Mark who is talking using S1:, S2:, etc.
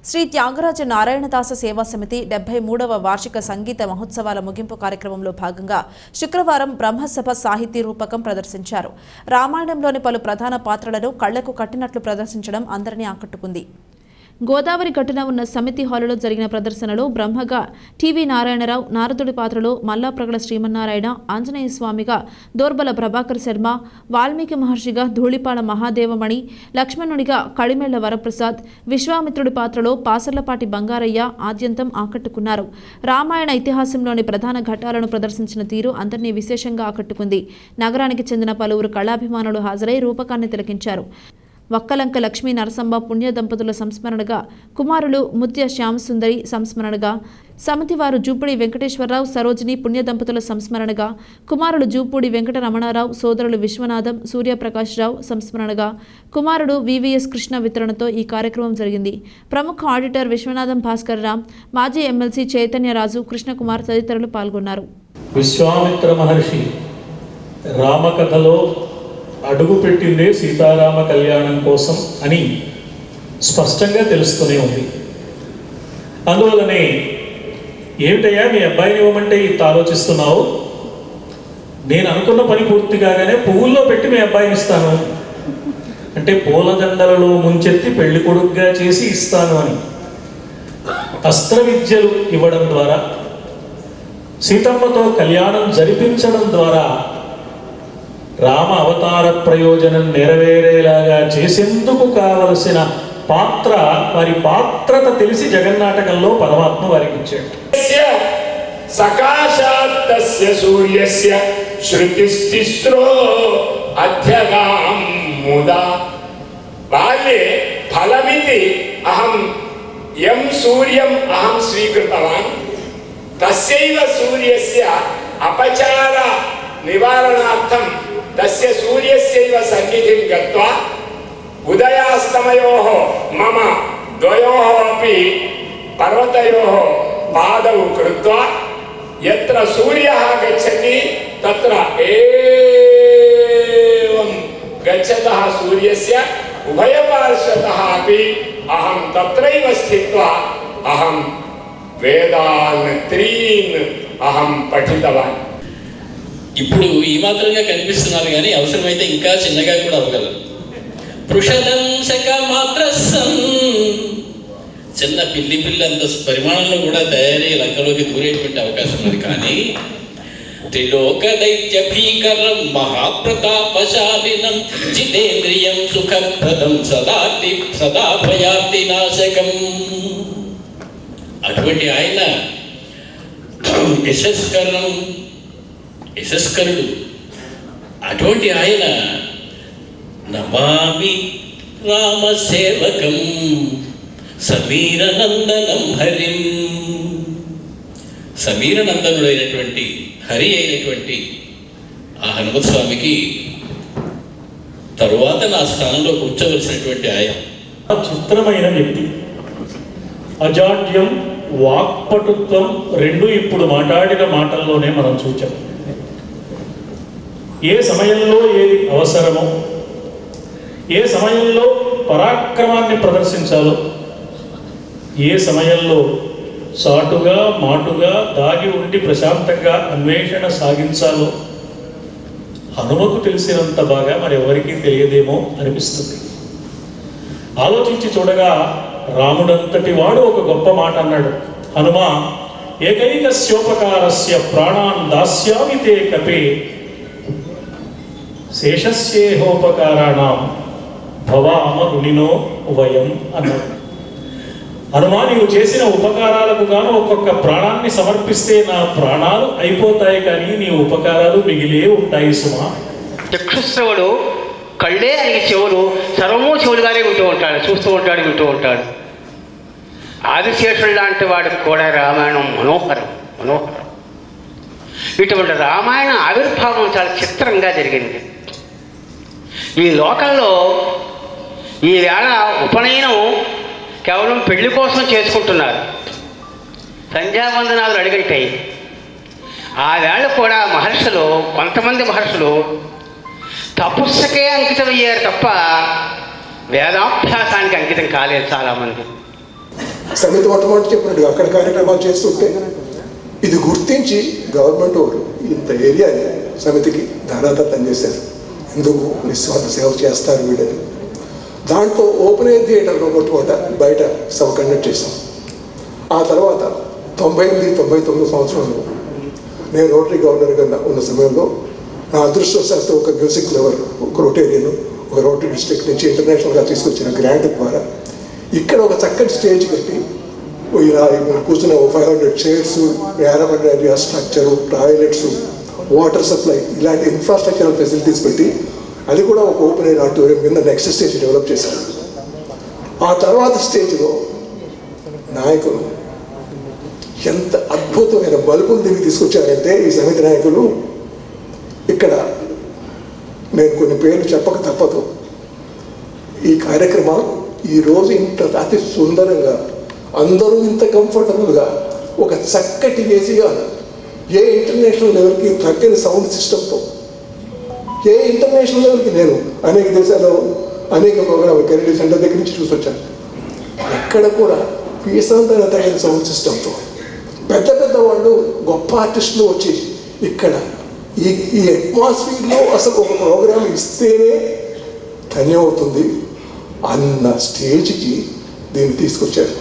S1: శ్రీ త్యాగరాజ నారాయణదాస సేవా సమితి 73వ వార్షిక సంగీత మహోత్సవాల ముగింపు కార్యక్రమంలో భాగంగా శుక్రవారం బ్రహ్మసభ సాహితీ రూపకం ప్రదర్శించారు. రామాయణంలోని పలు ప్రధాన పాత్రలను కళ్లకు కట్టినట్లు ప్రదర్శించడం అందరినీ ఆకట్టుకుంది. గోదావరి గట్టున ఉన్న సమితి హాలులో జరిగిన ప్రదర్శనలో బ్రహ్మగా టీవీ నారాయణరావు, నారదుడి పాత్రలో మల్లాప్రగడ శ్రీమన్నారాయణ, ఆంజనేయ స్వామిగా దోర్బల ప్రభాకర్ శర్మ, వాల్మీకి మహర్షిగా ధూళిపాల మహాదేవమణి, లక్ష్మణుడిగా కడిమెళ్ల వరప్రసాద్, విశ్వామిత్రుడి పాత్రలో పాసర్లపాటి బంగారయ్య ఆద్యంతం ఆకట్టుకున్నారు. రామాయణ ఇతిహాసంలోని ప్రధాన ఘట్టాలను ప్రదర్శించిన తీరు అందరినీ విశేషంగా ఆకట్టుకుంది. నగరానికి చెందిన పలువురు కళాభిమానులు హాజరై రూపకాన్ని తిలకించారు. వక్కలంక లక్ష్మీ నరసంబ పుణ్య దంపతుల సంస్మరణగా, కుమారులు ముత్య శ్యామసుందరి సంస్మరణగా, సమితివారు జూపూడి వెంకటేశ్వరరావు, సరోజిని పుణ్య దంపతుల సంస్మరణగా, కుమారులు జూపూడి వెంకటరమణారావు, సోదరులు విశ్వనాథం, సూర్యప్రకాశ్రావు సంస్మరణగా, కుమారుడు వివిఎస్ కృష్ణ వితరణతో ఈ కార్యక్రమం జరిగింది. ప్రముఖ ఆడిటర్ విశ్వనాథం భాస్కర్ రామ్, మాజీ ఎమ్మెల్సీ చైతన్యరాజు, కృష్ణకుమార్ తదితరులు పాల్గొన్నారు.
S2: విశ్వామిత్ర మహర్షి రామకథలో అడుగు పెట్టిందే సీతారామ కళ్యాణం కోసం అని స్పష్టంగా తెలుస్తూనే ఉంది. అందువల్లనే ఏమిటయ్యా మీ అబ్బాయిని ఇవ్వమంటే ఇంత ఆలోచిస్తున్నావు, నేను అనుకున్న పని పూర్తి కాగానే పువ్వుల్లో పెట్టి మీ అబ్బాయిని ఇస్తాను అంటే పూలదండలలో ముంచెత్తి పెళ్లి కొడుకుగా చేసి ఇస్తాను అని అస్త్ర విద్యలు ఇవ్వడం ద్వారా, సీతమ్మతో కళ్యాణం జరిపించడం ద్వారా రామ అవతార ప్రయోజనం నెరవేరేలాగా చేసేందుకు కావలసిన పాత్ర, వారి పాత్రత తెలిసి జగన్నాటకంలో పరమాత్మ వారికి ఇచ్చాడు.
S3: సకాశాత్ తస్య సూర్యస్య శృతిస్తిస్రో అధ్యగాం ముదా బాల్యే ఫలమితి అహం యం సూర్యం అహం స్వీకృతవాన్ తస్యైవ సూర్యస్య అపచార నివారణార్థం తస్య సూర్యస్యైవ సన్నిధిం గత్వా ఉదయాస్తమయోః మమ ద్వయోః అపి పర్వతయోః పాదౌ కృత్వా యత్ర సూర్యః గచ్చతి తత్ర ఏవం గచ్చతః సూర్యస్య ఉభయపార్శ్వతః అపి అహం తత్రైవ స్థిత్వా అహం వేదాన్ త్రీన్ అహం పఠితవాన్.
S4: ఇప్పుడు ఈ మాత్రంగా కనిపిస్తున్నారు కానీ అవసరమైతే ఇంకా చిన్నగా కూడా అవ్వగలరు. పృషదంశక మాత్రసం, చిన్న పిల్లంత పరిమాణంలో కూడా తయారీ లంకలోకి దూరేటువంటి అవకాశం ఉంది. కానీ త్రిలోక దైత్య భీకరం మహాప్రతాపశాలినం జితేంద్రియం సుఖప్రదం సదా భయార్తి నాశకం. అటువంటి ఆయన యశస్కరుడు. అటువంటి ఆయన నమామి రామసేవకం సమీరనందనం హరిం. సమీరనందనుడైనటువంటి హరి అయినటువంటి ఆ హనుమత్ స్వామికి తరువాత నా స్థానంలో కూర్చోవలసినటువంటి ఆయన
S2: చిత్రమైన వ్యక్తి. అజాడ్యం, వాక్పటుత్వం రెండు ఇప్పుడు మాట్లాడిన మాటల్లోనే మనం చూచాం. ఏ సమయంలో ఏది అవసరమో, ఏ సమయంలో పరాక్రమాన్ని ప్రదర్శించాలో, ఏ సమయంలో సాటుగా మాటుగా దాగి ఉండి ప్రశాంతంగా అన్వేషణ సాగించాలో హనుమకు తెలిసినంత బాగా మరి ఎవరికీ తెలియదేమో అనిపిస్తుంది. ఆలోచించి చూడగా రాముడంతటి వాడు ఒక గొప్ప మాట అన్నాడు. హనుమ ఏకైకస్యోపకారస్య ప్రాణాన్ దాస్యామి తే కపే శేషస్యేహోపకారాణం భవామ రుణినో వయం అన్నాడు. హనుమ, నీవు చేసిన ఉపకారాలకు గాను ఒక్కొక్క ప్రాణాన్ని సమర్పిస్తే నా ప్రాణాలు అయిపోతాయి, కానీ నీ ఉపకారాలు మిగిలే ఉంటాయి సుమా.
S5: చక్షుశ్రవుడు, కళ్ళే ఆయనకి చెవులు, సర్వము చెవులుగానే వింటూ ఉంటాడు, చూస్తూ ఉంటాడు, వింటూ ఉంటాడు. ఆదిశేషుడు లాంటి వాడికి కూడా రామాయణం మనోహరం. ఇటువంటి రామాయణ ఆవిర్భావం చాలా చిత్రంగా జరిగింది. ఈ లోకంలో ఈవేళ ఉపనయనం కేవలం పెళ్లి కోసం చేసుకుంటున్నారు, సంధ్యావందనాలు అడిగంటాయి. ఆ వేళ కూడా మహర్షులు, కొంతమంది మహర్షులు తపస్సుకే అంకితం అయ్యారు తప్ప వేదాభ్యాసానికి అంకితం కాలేదు చాలామంది.
S6: సమితి మొట్టమొదటి చెప్పినట్టు అక్కడ కార్యక్రమాలు చేస్తుంటే ఇది గుర్తించి గవర్నమెంట్ వారు ఇంత ఏరియాని సమితికి దానాదత్తం చేశారు. ఎందుకు నిస్వార్థ సేవ చేస్తారు వీడని. దాంట్లో ఓపెన్ ఎయిర్ థియేటర్లో మొట్టమొదట బయట సభ కండక్ట్ చేశాం. ఆ తర్వాత 98-99 సంవత్సరంలో నేను రోటరీ గవర్నర్గా ఉన్న సమయంలో నా అదృష్టవశాత్తు ఒక మ్యూజిక్ లవర్, ఒక రోటేరియన్, ఒక రోటరీ డిస్ట్రిక్ట్ నుంచి ఇంటర్నేషనల్గా తీసుకొచ్చిన గ్రాంట్ ద్వారా ఇక్కడ ఒక చక్కటి స్టేజ్ కట్టి ఇలా కూర్చున్న 500 చైర్స్, యారబడ్ area structure, toilets, water supply ఇలాంటి ఇన్ఫ్రాస్ట్రక్చరల్ ఫెసిలిటీస్ పెట్టి అది కూడా ఒక ఓపెన్ ఎయిర్ ఆడిటోరియం కింద నెక్స్ట్ స్టేజ్ డెవలప్ చేశారు. ఆ తర్వాత స్టేజ్లో నాయకులు ఎంత అద్భుతమైన బల్బులు దీనికి తీసుకొచ్చారంటే ఈ సమితి నాయకులు, ఇక్కడ నేను కొన్ని పేర్లు చెప్పక తప్పదు. ఈ కార్యక్రమం ఈరోజు ఇంత అతి సుందరంగా అందరూ ఇంత కంఫర్టబుల్గా ఒక చక్కటి ఏసీగా ఏ ఇంటర్నేషనల్ లెవెల్కి తగ్గని సౌండ్ సిస్టంతో ఏ ఇంటర్నేషనల్ లెవెల్కి నేను అనేక దేశాల్లో అనేక ప్రోగ్రామ్ కెనడీ సెంటర్ దగ్గర నుంచి చూసి వచ్చాను. ఎక్కడ కూడా పీసంతైన తగిన సౌండ్ సిస్టంతో పెద్ద పెద్ద వాళ్ళు గొప్ప ఆర్టిస్టులు వచ్చి ఇక్కడ ఈ అట్మాస్ఫియర్లో అసలు ఒక ప్రోగ్రామ్ ఇస్తేనే ధన్యమవుతుంది అన్న స్టేజ్కి దీన్ని తీసుకొచ్చారు.